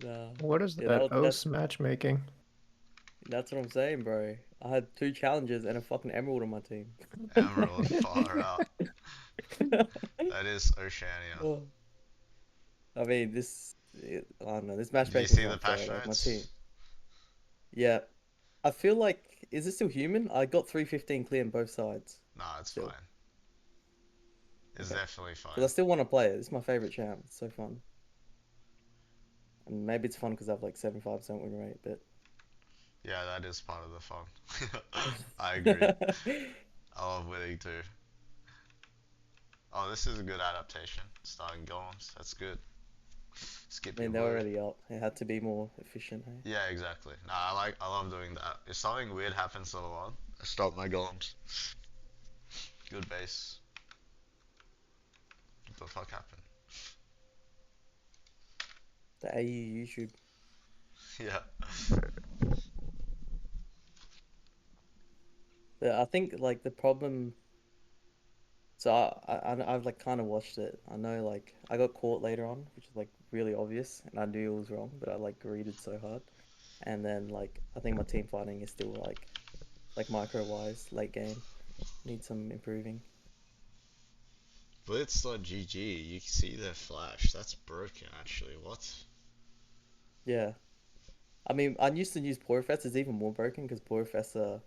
Nah. What is Yeah, that? that OS matchmaking. that's what I'm saying, bro. I had two challenges and a fucking emerald on my team. Emerald, far out. That is Oceania. Oh, I mean, I don't know. This Did you matchmaking is see the not fair. patch Like my notes? team. Yeah, I feel like is it still human? I got 315 clear on both sides. Nah, it's Still. fine. It's Okay. definitely Because I fine. still want to play it. It's my favorite champ. It's so fun. And maybe it's fun because I have like 75% win rate, but Yeah, that is part of the fun. I agree. I love winning too. Oh, this is a good adaptation. Starting golems. That's good. I Skip your mean, they're word. already up. It had to be more efficient, hey? Yeah, exactly. Nah, I love doing that. If something weird happens to the one, I stop my golems. Good base. What the fuck happened? The AU YouTube. Yeah. But I think like the problem. So I've like kind of watched it. I know like I got caught later on, which is like really obvious, and I knew it was wrong, but I like greeted so hard. And then like I think my team fighting is still like micro wise late game needs some improving. Blitz.gg, you see their flash. That's broken actually. What? Yeah, I mean I used to use Porefest. It's even more broken because Porefest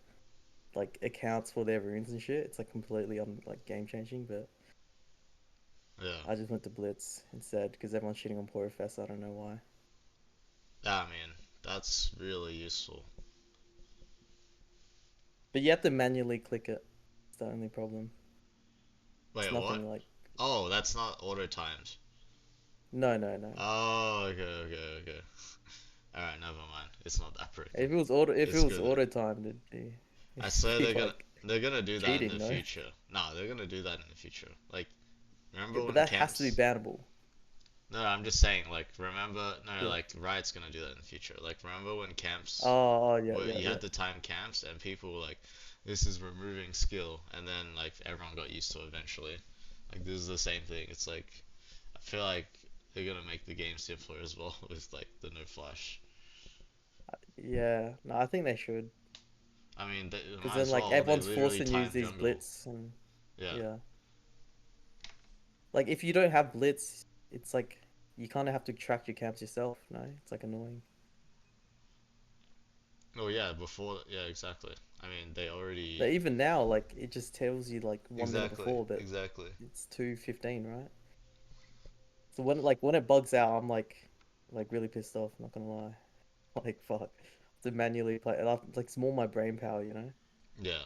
like accounts for their runes and shit. It's like completely like game changing. But Yeah. I just went to Blitz instead because everyone's shitting on Porefest. I don't know why. I mean, that's really useful. But you have to manually click it. It's the only problem. It's Wait, what? nothing like Oh, that's not auto timed. no. Oh, okay, okay, okay. Alright, never mind. It's not that broken. If it It's was good. auto timed, I it'd swear be like they're gonna do that in cheating, the no? future. No, they're gonna do that in the future. Like, Yeah, remember but when that has to be camps? bannable. No, I'm just saying. Like, remember? No, Yeah. like Riot's gonna do that in the future. Like, remember when camps? Oh, yeah, Well, yeah, you yeah. had the time camps, and people were like, "This is removing skill," and then like everyone got used to it eventually. Like, this is the same thing. It's like I feel like they're gonna make the game simpler as well with like the no flash. Yeah, no, I think they should. I mean, they Because might then, as like, well. They everyone's literally forced to use time these jungle. blitz, and Yeah. yeah. Like, if you don't have blitz, it's like you kind of have to track your camps yourself, no? It's like annoying. Oh yeah, before yeah, exactly. I mean, they But already even now, like, it just tells you, like, 1 minute exactly, before, but exactly. it's 2:15, right? So when it bugs out, I'm like really pissed off, not gonna lie. Like, fuck. To manually play, like, it's more my brain power, you know? Yeah.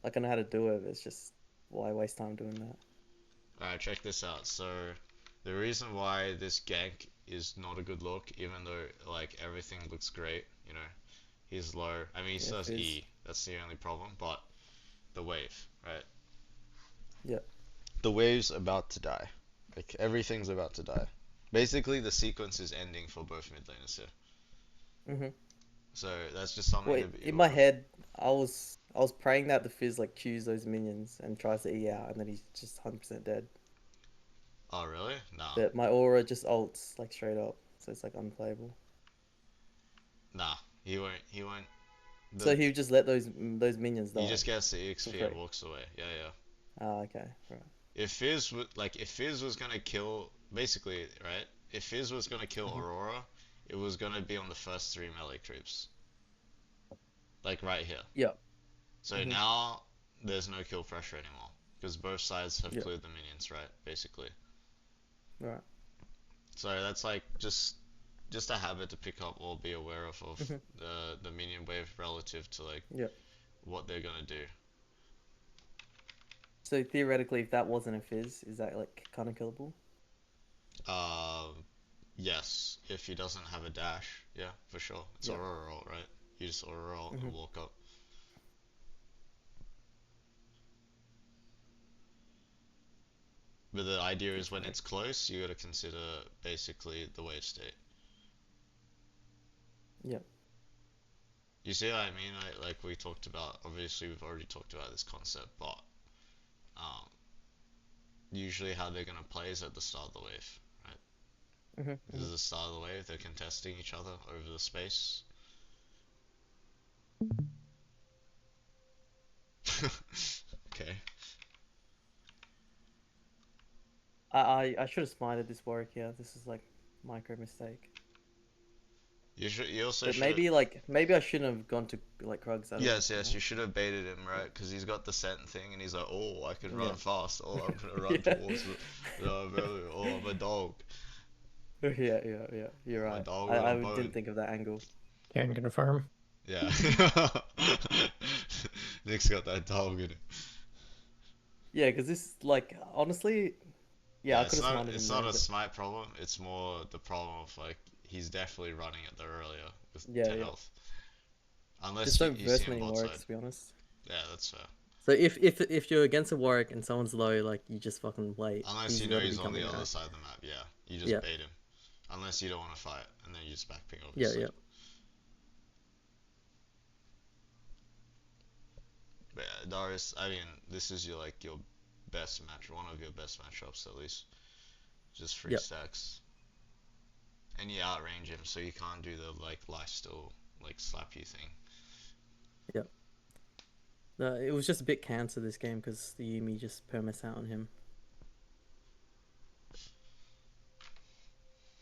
Like, I know how to do it, but it's just, why waste time doing that? Alright, check this out. So, the reason why this gank is not a good look, even though like everything looks great, you know, he's low. I mean, he Yeah, still has Fizz. E. That's the only problem. But the wave, right? Yeah. The wave's about to die. Like everything's about to die. Basically, the sequence is ending for both mid laners here. Mm-hmm. So that's just something to Wait, be in my aware of. head, I was praying that the Fizz, like, choose those minions and tries to E out, and then he's just 100% dead. Oh, really? Nah, But my aura just ults, like, straight up. So it's, like, unplayable. nah. He won't. He won't. So The he would just let those minions he die just gets the for EXP and free. walks away. Yeah, yeah. Ah, okay. Right. If Fizz was gonna kill basically right, if Fizz was gonna kill Mm-hmm. Aurora, it was gonna be on the first three melee creeps, like right here. Yep. So Mm-hmm. now there's no kill pressure anymore because both sides have Yep. cleared the minions, right? Basically. Right. So that's like just a habit to pick up or be aware of Mm-hmm. the minion wave relative to like Yep. what they're gonna do. So theoretically, if that wasn't a Fizz, is that like kind of killable? Um, yes, if he doesn't have a dash, yeah, for sure. It's Yep. Aurora ult, right? You just Aurora ult Mm-hmm. and walk up. But the idea Good is to when know. it's close, you gotta consider basically the wave state. Yep. You see what I mean? Like we talked about, obviously we've already talked about this concept, but um, usually how they're gonna play is at the start of the wave, right? Hmm. This is the start of the wave. They're contesting each other over the space. Okay. I should have smited this Warwick here. This is like micro mistake. You should. You also But should. maybe I shouldn't have gone to like Krugs at all. Yes, You yes. know? You should have baited him, right? Because he's got the scent thing, and he's like, "Oh, I can Yeah. run fast. Oh, I'm gonna run Yeah. towards the belly. Oh, I'm a dog. Yeah. You're I'm a right. dog with a I didn't bone." think of that angle. Can confirm. Yeah. Nick's got that dog in it. Yeah, because this like honestly, yeah, Yeah, I could have smited it's him not there, a but smite problem. It's more the problem of like he's definitely running it there earlier with yeah, 10 yeah. health. Just Unless don't you see verse him many bot Warwicks side. to be honest. Yeah, that's fair. So if you're against a Warwick and someone's low, like you just fucking wait. Unless He's you know got to be he's on the coming, other right? side of the map, yeah. You just Yeah, bait him. Unless you don't want to fight, and then you just backping, yeah, obviously. yeah. But yeah, Darius, I mean, this is your like your best match, one of your best matchups at least. Just free Yep, stacks. And you outrange him, so you can't do the like lifesteal, like slap you thing. yep. It was just a bit cancer this game because the Yumi just permits out on him.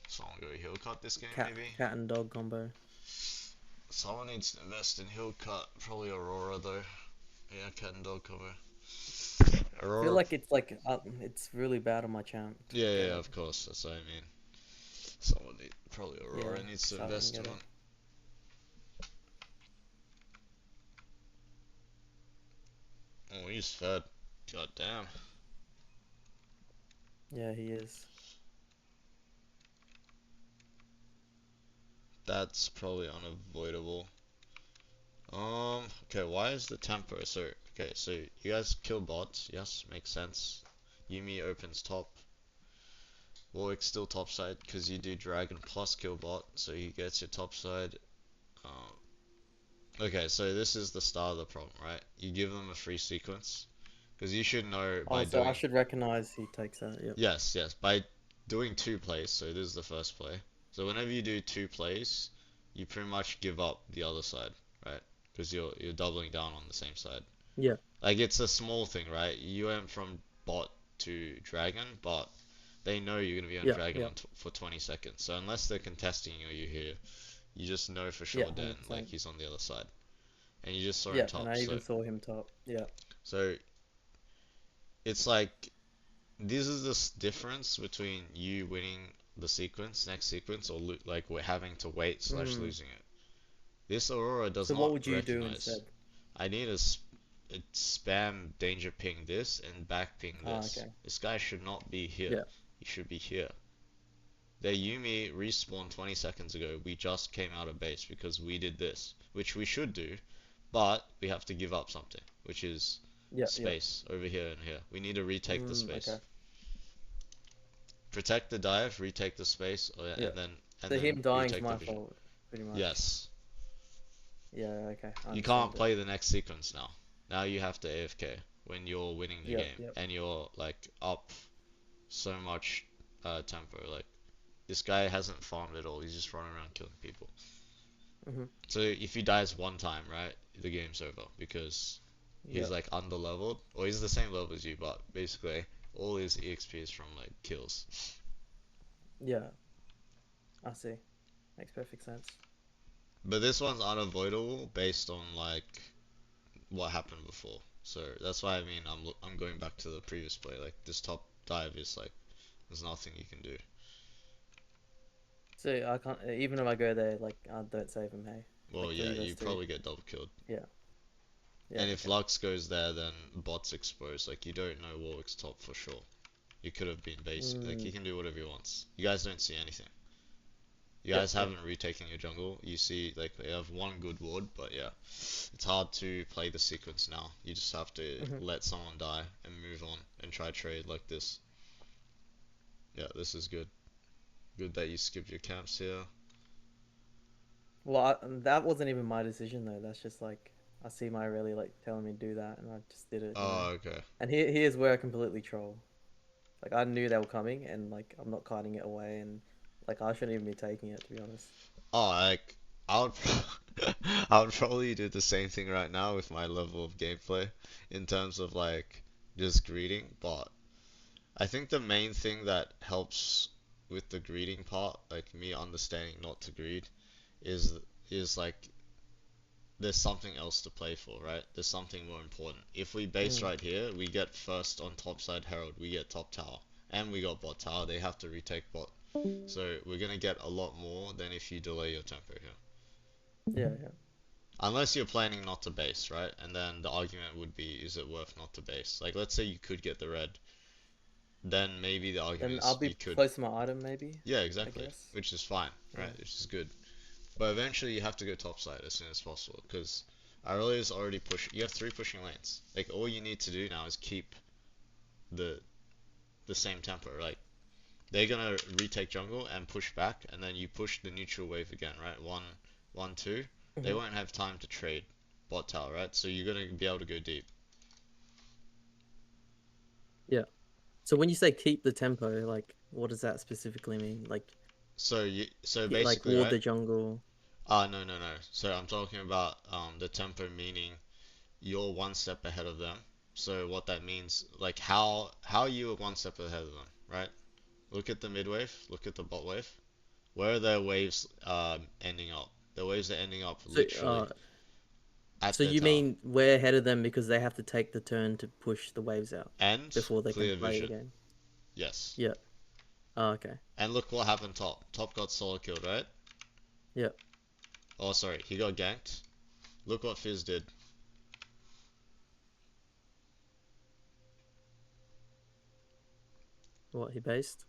Someone go heal cut this game, Cat maybe? cat and dog combo. Someone needs to invest in heal cut. Probably Aurora though. Yeah, cat and dog cover. I feel Aurora. like it's really bad on my chant. Yeah, The yeah, of course. That's what I mean. Someone need, probably yeah, Aurora needs to so I can invest in get one. it. Oh, he's fed. God damn. Yeah, he is. That's probably unavoidable. Okay, why is the tempo so... Okay, so you guys kill bots, yes, makes sense. Yumi opens top. Warwick's still top side because you do dragon plus kill bot, so he gets your top side. Um, okay, so this is the start of the problem, right? You give them a free sequence because you should know by Oh, so I doing... should recognize he takes that. Yep. Yes, yes, by doing two plays, so this is the first play. So whenever you do two plays, you pretty much give up the other side, right? Because you're doubling down on the same side. Yeah. Like it's a small thing, right? You went from bot to dragon, but they know you're gonna be on Yeah. dragon Yeah. for 20 seconds. So unless they're contesting you here, you just know for Yeah. sure then like 100%. he's on the other side, and you just saw him Yeah, and top. I So even saw him top. Yeah. so it's like this is the difference between you winning the sequence, next sequence, or like we're having to wait slash Mm. losing it. This Aurora does So what not would you do recognize. instead? I need a spam danger ping this and back ping Ah, this. okay. This guy should not be here. Yeah. He should be here. Their Yumi respawned 20 seconds ago. We just came out of base because we did this, which we should do, but we have to give up something, which is Yeah. Yeah. space over here and here. We need to retake the space. Okay. Protect the dive, retake the space, Yeah. and So then him dying's retake the my vision. fault, pretty much. Yes. Yeah. Okay. I You can't understand it. play the next sequence now. Now you have to AFK when you're winning the Yep. game Yep. and you're like up so much tempo. Like this guy hasn't farmed at all. He's just running around killing people. Mhm. So if he dies one time, right, the game's over because he's Yep. like under leveled, or he's the same level as you, but basically all his EXP is from like kills. Yeah. I see. Makes perfect sense. But this one's unavoidable based on like what happened before. So that's why I mean I'm going back to the previous play. Like this top dive is like there's nothing you can do. So I can't even if I go there, like I don't save him. Hey, Well, like yeah, three you versus two. probably get double killed. Yeah. Yeah. And if Okay. Lux goes there, then bot's exposed. Like you don't know Warwick's top for sure. You could have been basic. Like he Mm. can do whatever he wants. You guys don't see anything. You Yep. guys Yep. haven't retaken your jungle. You see like they have one good ward, but yeah, it's hard to play the sequence now. You just have to Mhm. let someone die and move on and try trade like this. Yeah, this is good. Good that you skipped your camps here. Well, that wasn't even my decision though. That's just like I see my really like telling me to do that, and I just did it. Oh, okay. And here's where I completely troll. Like I knew they were coming, and like I'm not kiting it away, and Like I shouldn't even be taking it, to be honest. Oh, like I would I would probably do the same thing right now with my level of gameplay in terms of like just greeting, but I think the main thing that helps with the greeting part, like me understanding not to greed, is like there's something else to play for, right? There's something more important. If we base Mm. right here, we get first on top side Herald, we get top tower, and we got bot tower. They have to retake bot, so we're gonna get a lot more than if you delay your tempo here. Yeah, yeah. Unless you're planning not to base, right? And then the argument would be, is it worth not to base? Like, let's say you could get the red, then maybe the argument Then I'll is be you could. close to my item, maybe. Yeah, I exactly. guess. Which is fine, Yeah. right? Which is good. But eventually you have to go top side as soon as possible because Aurelia's already push. You have three pushing lanes. Like all you need to do now is keep the the same tempo. Like they're gonna retake jungle and push back, and then you push the neutral wave again, right? One, two. They Hmm. won't have time to trade bot tower, right? So you're gonna be able to go deep. Yeah. So when you say keep the tempo, like, what does that specifically mean? So Like basically, ward right? the jungle. Ah, no, no, no. So I'm talking about the tempo meaning you're one step ahead of them. So what that means, like how you are one step ahead of them, right? Look at the mid wave, look at the bot wave. Where are their waves ending up? The waves are ending up So, literally at so their you tower. mean we're ahead of them because they have to take the turn to push the waves out And before they can clear play the vision. game? Yes. Yeah. Oh, okay. And look what happened top. Top got solo killed, right? Yeah. Oh, sorry, he got ganked. Look what Fizz did. What he based?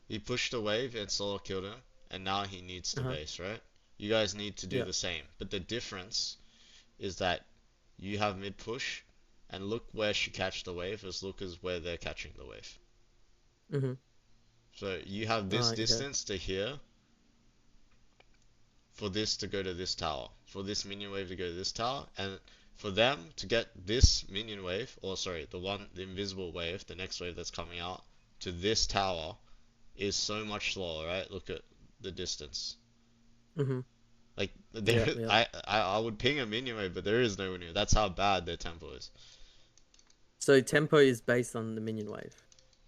He pushed a wave and solo killed him, and now he needs Uh to huh. base, right? You guys need to do Yeah. the same. But the difference is that you have mid push, and look where she catch the wave as look as where they're catching the wave. Mhm. So you have this Okay. distance to here for this to go to this tower, for this minion wave to go to this tower, and for them to get this minion wave, or sorry, the invisible wave, the next wave that's coming out, to this tower is so much slower, right? Look at the distance. Mhm. Like there, Yeah. Yeah. I would ping a minion wave, but there is no near. That's how bad their tempo is. So tempo is based on the minion wave.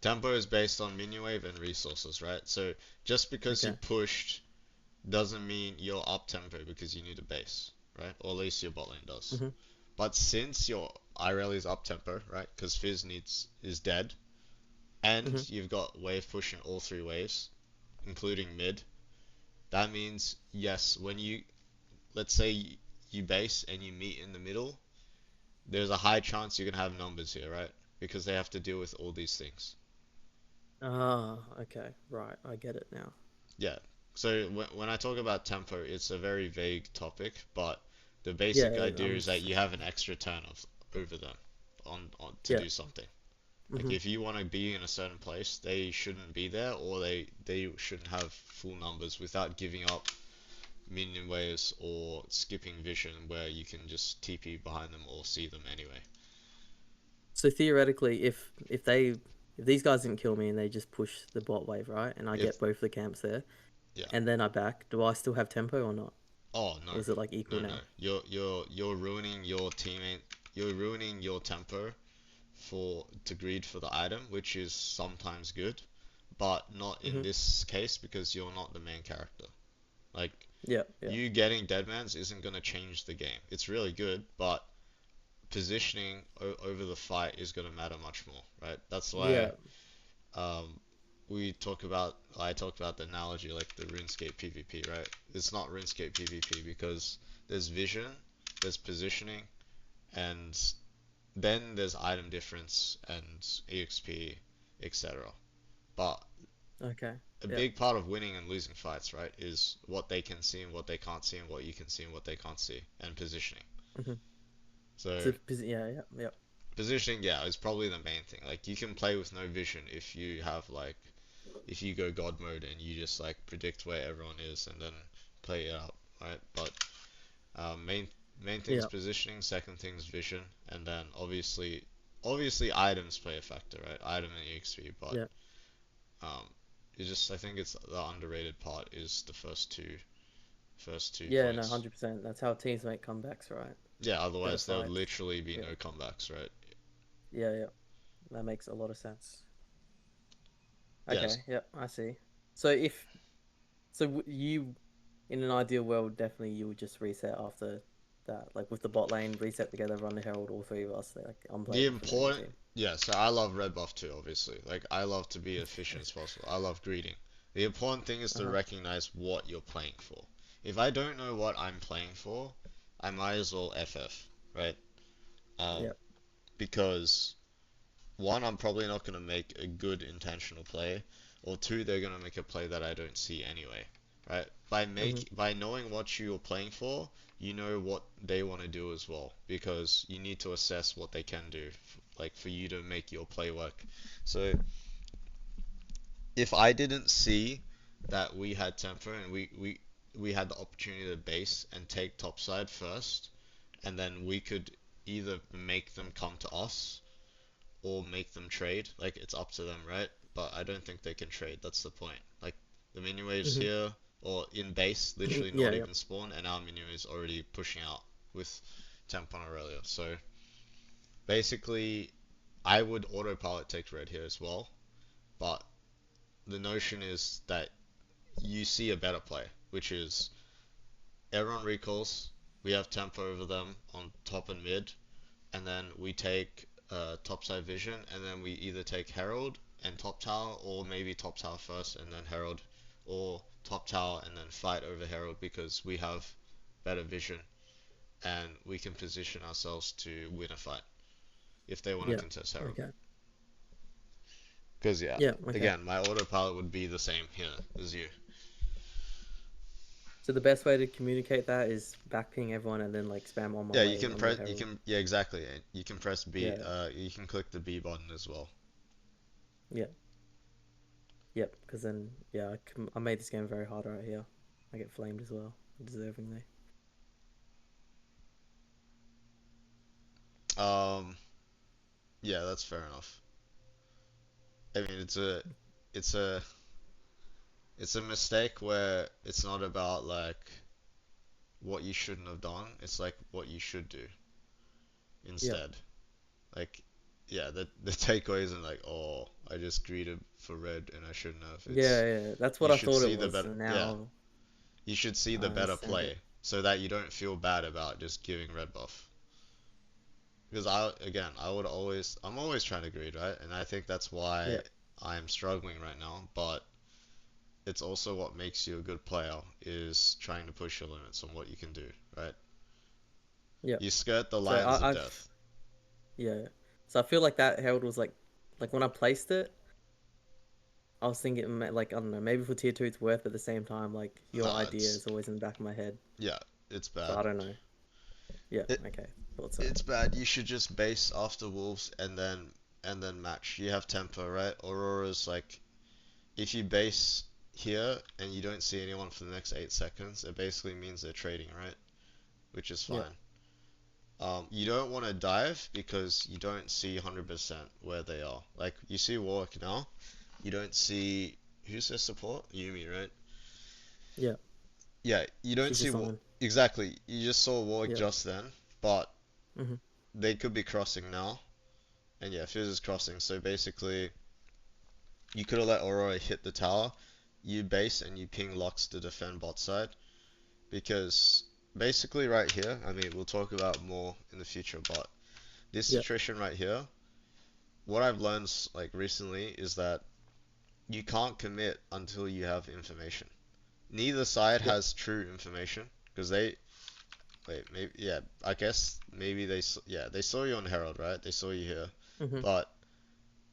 Tempo is based on minion wave and resources, right? So just because you Okay. pushed doesn't mean you're up tempo because you need a base, right? Or at least your bot lane does. Mhm. But since your Irelia is up tempo, right? Because Fizz needs is dead, and Mhm. you've got wave pushing all three waves, including mid. That means yes, when you let's say you base and you meet in the middle, there's a high chance you're gonna have numbers here, right? Because they have to deal with all these things. Ah. Okay. Right. I get it now. Yeah. So when I talk about tempo, it's a very vague topic, but the Yeah. basic Yeah, idea is that you have an extra turn of over them on to Yeah. do something. Like Mhm. if you want to be in a certain place, they shouldn't be there, or they shouldn't have full numbers without giving up minion waves or skipping vision where you can just TP behind them or see them anyway. So theoretically, if these guys didn't kill me and they just push the bot wave, right, and I If get both the camps there, yeah. and then I back, do I still have tempo or not? Oh no. Or is it like No, equal no. now? You're ruining your teammate. You're ruining your tempo for to greed for the item, which is sometimes good, but not in Hmm. this case because you're not the main character. Like Yeah, yeah, you getting deadmans isn't gonna change the game. It's really good, but positioning over the fight is gonna matter much more, right? That's why yeah. um, I talk about the analogy like the RuneScape PvP, right? It's not RuneScape PvP because there's vision, there's positioning, and then there's item difference and EXP, etc. But Okay, a yeah. big part of winning and losing fights, right, is what they can see and what they can't see and what you can see and what they can't see and positioning. Hmm. So So yeah, yeah, yeah. positioning, yeah, is probably the main thing. Like you can play with no vision if you have like if you go god mode and you just like predict where everyone is and then play it out, right? But main thing is Yeah. positioning, second thing is vision, and then obviously items play a factor, right? Item and EXP, but Yeah. um, It's just I think it's the underrated part is the first two Yeah, no, points. 100%. That's how teams make comebacks, right? Yeah, Better otherwise there would fights. literally be Yeah, no comebacks, right? yeah, yeah. That makes a lot of sense. Yes. Okay, yep, I see. So if you, in an ideal world, definitely you would just reset after that, like with the bot lane, reset together, run the Herald, all three of us, like The unplayable for the enemy important, team. yeah, so I love red buff too, obviously. Like, I love to be efficient as possible. I love greeting. The important thing is to Uh-huh. recognize what you're playing for. If I don't know what I'm playing for, I might as well FF, right? Um, Yeah. because one, I'm probably not going to make a good intentional play, or two, they're going to make a play that I don't see anyway, right? Mm-hmm. By knowing what you're playing for, you know what they want to do as well, because you need to assess what they can do, like for you to make your play work. So if I didn't see that we had tempo and we had the opportunity to base and take topside first, and then we could either make them come to us or make them trade. Like it's up to them, right? But I don't think they can trade. That's the point. Like the mini waves Mm-hmm. here or in base, literally Yeah, not yeah. even spawn, and our mini is already pushing out with temp on Aurelia. So basically, I would autopilot take red here as well. But the notion is that you see a better play, which is everyone recalls. We have tempo over them on top and mid, and then we take topside vision, and then we either take Herald and top tower, or maybe top tower first and then Herald, or top tower and then fight over Herald because we have better vision and we can position ourselves to win a fight if they want to Yeah. contest Herald. Okay. Because yeah, Yeah, okay. again, my autopilot would be the same here as you. So the best way to communicate that is backping everyone and then like spam on my Yeah, you way can on the press. You Herald. can. Yeah, exactly. You can press B. Yeah, You can click the B button as well. yeah, yep. Because then, yeah, I made this game very hard right here. I get flamed as well, deservingly. Um. Yeah, that's fair enough. I mean, it's a, it's a mistake where it's not about like what you shouldn't have done. It's like what you should do Yeah, instead. Like, yeah, the takeaway isn't like, oh, I just greeted for red and I shouldn't have. It's yeah, yeah. That's what you I should thought it see the was, better. and Yeah, now you should see I the better understand play it. so that you don't feel bad about just giving red buff. Because I'm always trying to greed, right? And I think that's why Yeah, I'm struggling right now. But it's also what makes you a good player is trying to push your limits on what you can do, right? yeah. You skirt the So lines of I've death. yeah, yeah. So I feel like that Herald was like when I placed it, I was thinking like I don't know, maybe for tier two it's worth, but at the same time, like your Nah, idea is always in the back of my head. yeah, it's So bad. I don't know. Yeah, It okay, thought so. it's bad. You should just base after wolves and then match. You have tempo, right? Aurora's like if you base here and you don't see anyone for the next 8 seconds, it basically means they're trading, right? Which is Yeah. fine. You don't want to dive because you don't see 100% where they are. Like you see Warwick now, you don't see who's their support? Yumi, right? Yeah, Yeah, you don't she's see just on. exactly. You just saw Warwick Yeah. just then, but Hmm. they could be crossing now. And yeah, Fizz is crossing. So basically, you could have let Aurora hit the tower. You base and you ping Lux to defend bot side because basically right here, I mean, we'll talk about more in the future, but this Yeah. situation right here, what I've learned like recently is that you can't commit until you have information. Neither side Yeah. has true information because they wait, maybe yeah, I guess maybe yeah, they saw you on Herald, right? They saw you here. Hmm. But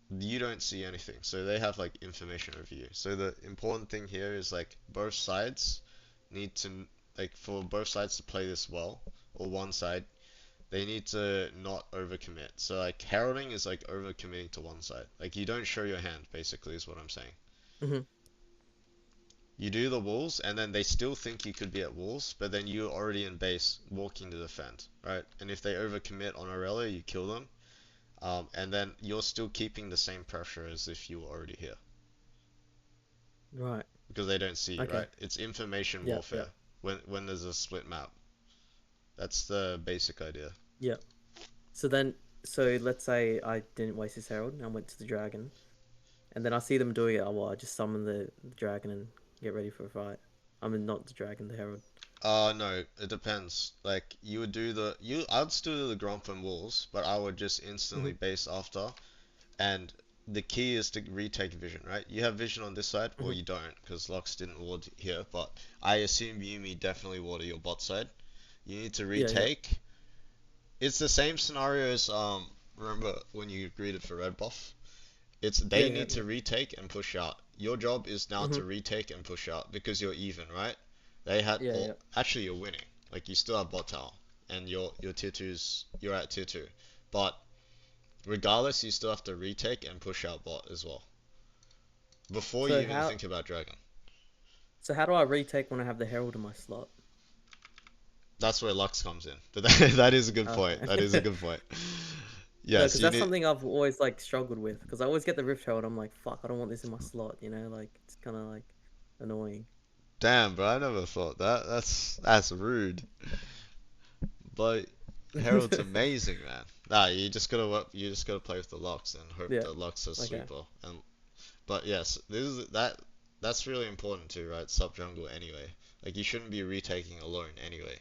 you don't see anything. So they have like information over you. So the important thing here is like both sides need to like for both sides to play this well, or one side, they need to not overcommit. So like heralding is like overcommitting to one side. Like you don't show your hand, basically, is what I'm saying. Hmm. You do the walls, and then they still think you could be at walls, but then you're already in base walking to defend, right? And if they overcommit on Aurelia, you kill them, and then you're still keeping the same pressure as if you were already here. Right. because they don't see you, Okay. right? It's information Yep. warfare Yep. when there's a split map. That's the basic idea. Yep. So then, so let's say I didn't waste this herald and I went to the dragon, and then I see them doing it. Oh, well, I just summon the dragon and get ready for a fight. I mean, not the dragon, the herald. No, it depends. Like you would do I'd still do the Gromp and Wolves, but I would just instantly Hmm. base after. And the key is to retake vision, right? You have vision on this side, or Hmm. you don't, because Lux didn't ward here. But I assume Yumi definitely warded your bot side. You need to Yeah. Yeah. retake. It's the same scenario as remember when you greeted for red buff? It's Yeah. they Yeah. need to retake and push out. Your job is now Hmm. to retake and push out because you're even, right? They had Yeah. Yeah. all actually you're winning. Like you still have bot tower and your tier twos you're at tier two. But regardless you still have to retake and push out bot as well. Before you So even how think about dragon. so how do I retake when I have the herald in my slot? That's where Lux comes in. That is a good point. That is a Okay. good point. No, Yes, because you that's need something I've always like struggled with. Because I always get the Rift Herald. I'm like, fuck, I don't want this in my slot. You know, like it's kind of like annoying. damn bro, I never thought that. That's rude. But Herald's amazing, man. Nah, you just gotta play with the Lux and hope Yeah. that Lux has Okay. sweeper. And but yes, this is that's really important too, right? Sub jungle anyway. Like you shouldn't be retaking alone anyway.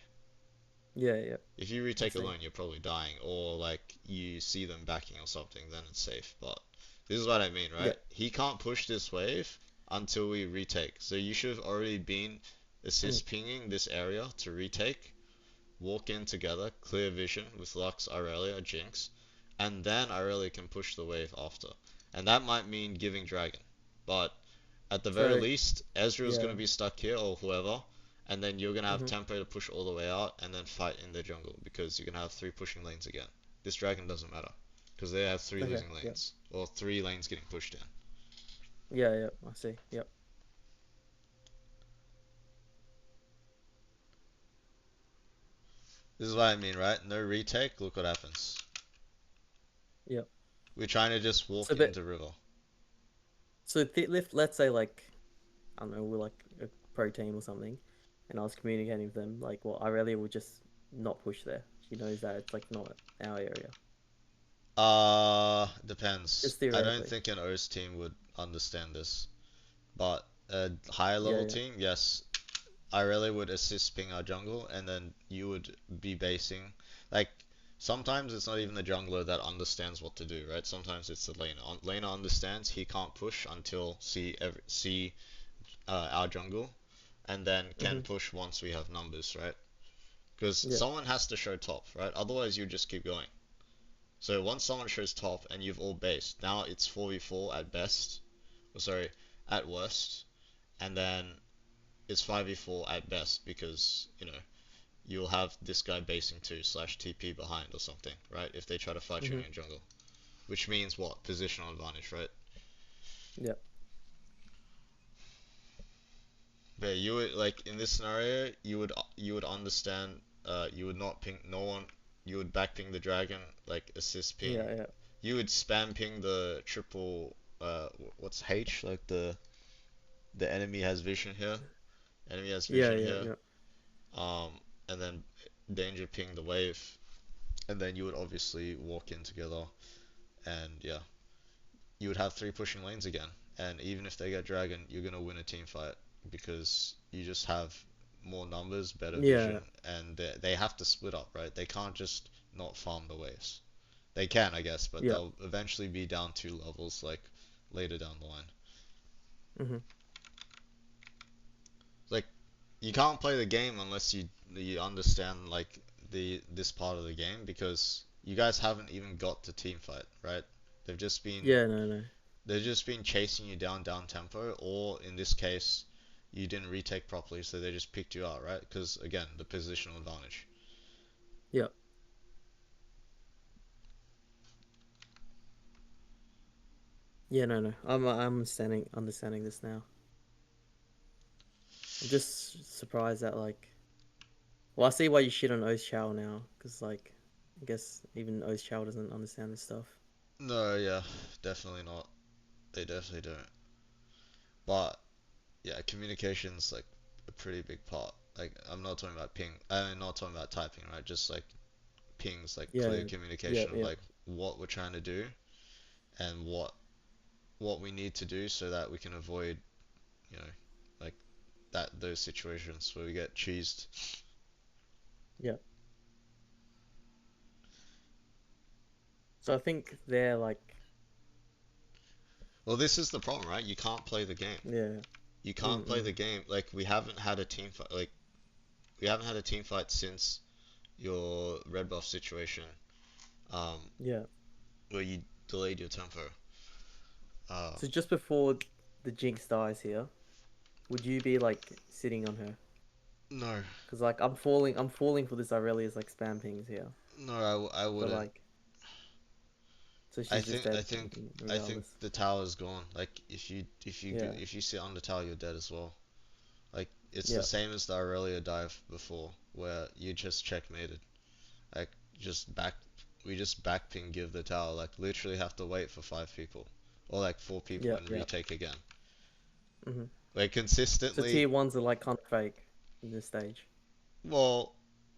Yeah. Yeah. If you I retake see. alone, you're probably dying, or like you see them backing or something, then it's safe. But this is what I mean, Yeah. right? He can't push this wave until we retake. So you should have already been Mm. assist pinging this area to retake, walk in together, clear vision with Lux, Irelia, Jinx, and then Irelia can push the wave after. And that might mean giving Dragon. But at the very So least, Ezreal's yeah. gonna be stuck here or whoever, and then you're gonna have Hmm. tempo to push all the way out and then fight in the jungle because you're gonna have three pushing lanes again. This Dragon doesn't matter because they have three Okay. losing Yeah. lanes or three lanes getting pushed in. Yeah. Yeah. I see. Yep. This is what I mean, right? No retake, look what happens. Yep. We're trying to just So walk but into river. so if let's say like I don't know we're like a pro team or something, and I was communicating with them like, well, Irelia will just not push there. She knows that it's like not our area. Depends. Just I don't theoretically. think an OS team would understand this, but a higher Yeah. level Yeah. team, yes, I really would assist ping our jungle, and then you would be basing. Like, sometimes it's not even the jungler that understands what to do, right? Sometimes it's the laner. Laner understands he can't push until see our jungle, and then can Hmm. push once we have numbers, right? Because Yeah. someone has to show top, right? Otherwise, you just keep going. So once someone shows top and you've all based, now it's 4v4 at best, or sorry, at worst, and then it's 5v4 at best because, you'll have this guy basing 2 slash TP behind or something, right? If they try to fight you Hmm. in your jungle. Which means what? Positional advantage, right? Yeah. But you would, like, in this scenario, you would understand, you would not ping no one, you would back ping the dragon, like assist ping. Yeah. Yeah. You would spam ping the triple, what's H? Like the enemy has vision here. Enemy has Yeah. vision Yeah. here. Yeah. Um, and then danger ping the wave, and then you would obviously walk in together, and yeah, you would have three pushing lanes again. And even if they get dragon, you're gonna win a team fight because you just have more numbers, better vision, Yeah. and they have to split up, right? They can't just not farm the waves. They can, I guess, but Yeah. they'll eventually be down two levels, like later down the line. Hmm. Like you can't play the game unless you understand like this part of the game because you guys haven't even got to team fight, right? They've just been Yeah. No. No. they've just been chasing you down tempo, or in this case, you didn't retake properly, so they just picked you out, right? Because again, the positional advantage. Yeah. Yeah. No. No. I'm understanding this now. I'm just surprised that like. Well, I see why you shit on O's Chow now, because like, I guess even O's Chow doesn't understand this stuff. No, yeah, definitely not. They definitely don't. But yeah, communication's like a pretty big part. Like I'm not talking about ping. I'm not talking about typing, right? Just like pings, like Yeah, clear yeah, communication of yeah, like what we're trying to do and what we need to do so that we can avoid, you know, like that those situations where we get cheesed. yeah. So I think they're like, Well, this is the problem, right? You can't play the game. yeah, You can't play mm-mm, the game. Like we haven't had a team fight. Like we haven't had a team fight since your red buff situation, um, yeah. where you delayed your tempo. Uh, So just before the Jinx dies here, would you be like sitting on her? no, Because like I'm falling for this Aurelia's like spam pings here. no, I But wouldn't. like, so I she's just think I dead think I think regardless. the tower's gone. Like Yeah, if you sit on the tower, you're dead as well. Like it's the yeah, same as the Aurelia dive before, where you just checkmated. Like just back, we just backping give the tower. Like literally have to wait for 5 people, or like 4 people yeah, and yeah. retake again. Hmm. Like So consistently. tier ones are like kind of fake in this stage. Well,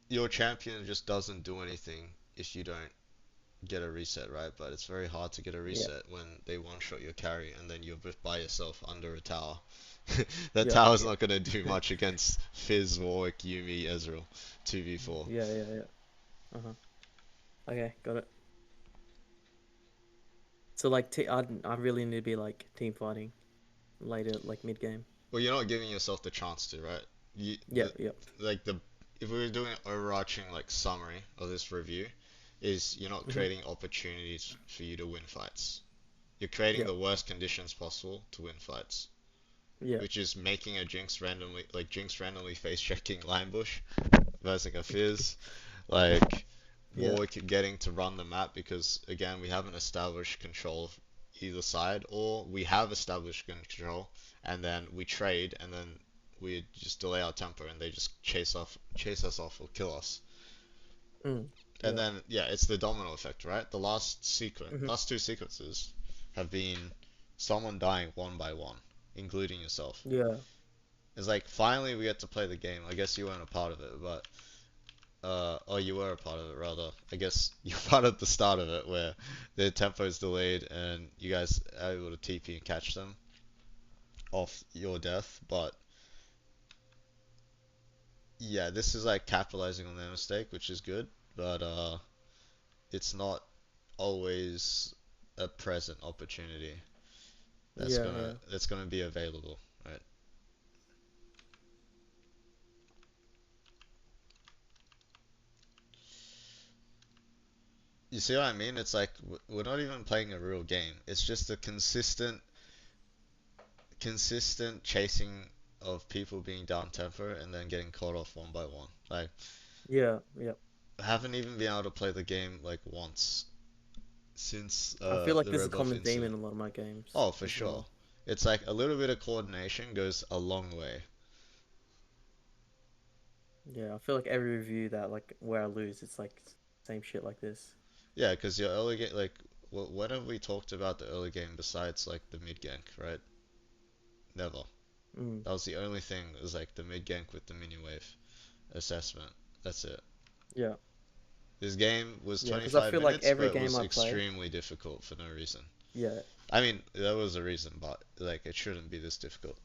your champion just doesn't do anything if you don't get a reset, right? But it's very hard to get a Yeah, reset when they one shot your carry and then you're just by yourself under a tower. That yeah, tower's yeah, not gonna do much against Fizz, Warwick, Yuumi, Ezreal, 2v4. yeah, yeah, yeah. Uh-huh. Okay, got it. So like, I really need to be like team fighting later, like mid game. Well, you're not giving yourself the chance to, right? You, Yeah, yeah. like the if we were doing an overarching like summary of this review, is you're not Hmm. creating opportunities for you to win fights. You're creating Yeah, the worst conditions possible to win fights, yeah, which is making a Jinx randomly face checking line bush versus a Fizz, like yeah. Warwick getting to run the map because again we haven't established control of either side, or we have established control and then we trade and then we just delay our tempo and they just chase us off or kill us. Mm, And yeah. then yeah, it's the domino effect, right? Hmm. Last two sequences have been someone dying one by one, including yourself. Yeah, It's like finally we get to play the game. I guess you weren't a part of it, but oh, you were a part of it rather. I guess you're part of the start of it where the tempo is delayed and you guys are able to TP and catch them off your death. But yeah, this is like capitalizing on their mistake, which is good. But it's not always a present opportunity yeah, yeah. that's gonna be available, right? You see what I mean? It's like we're not even playing a real game. It's just a consistent chasing of people being down tempo and then getting caught off one by one. Like Yeah, yeah. I haven't even been able to play the game like once since I feel like the this is a Red Buff common theme in incident. a lot of my games Oh, for as sure. well. It's like a little bit of coordination goes a long way. Yeah, I feel like every review that like where I lose, it's like same shit like this. Yeah, because your early game, like, when have we talked about the early game besides like the mid gank, right? Never. Mm. That was the only thing. Was like the mid gank with the mini wave assessment. That's it. Yeah, This game was yeah. Because I 25 feel like minutes, every but game was I play, extremely difficult for no reason. yeah, I mean, there was a reason, but like it shouldn't be this difficult.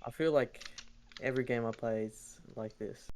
I feel like every game I play is like this.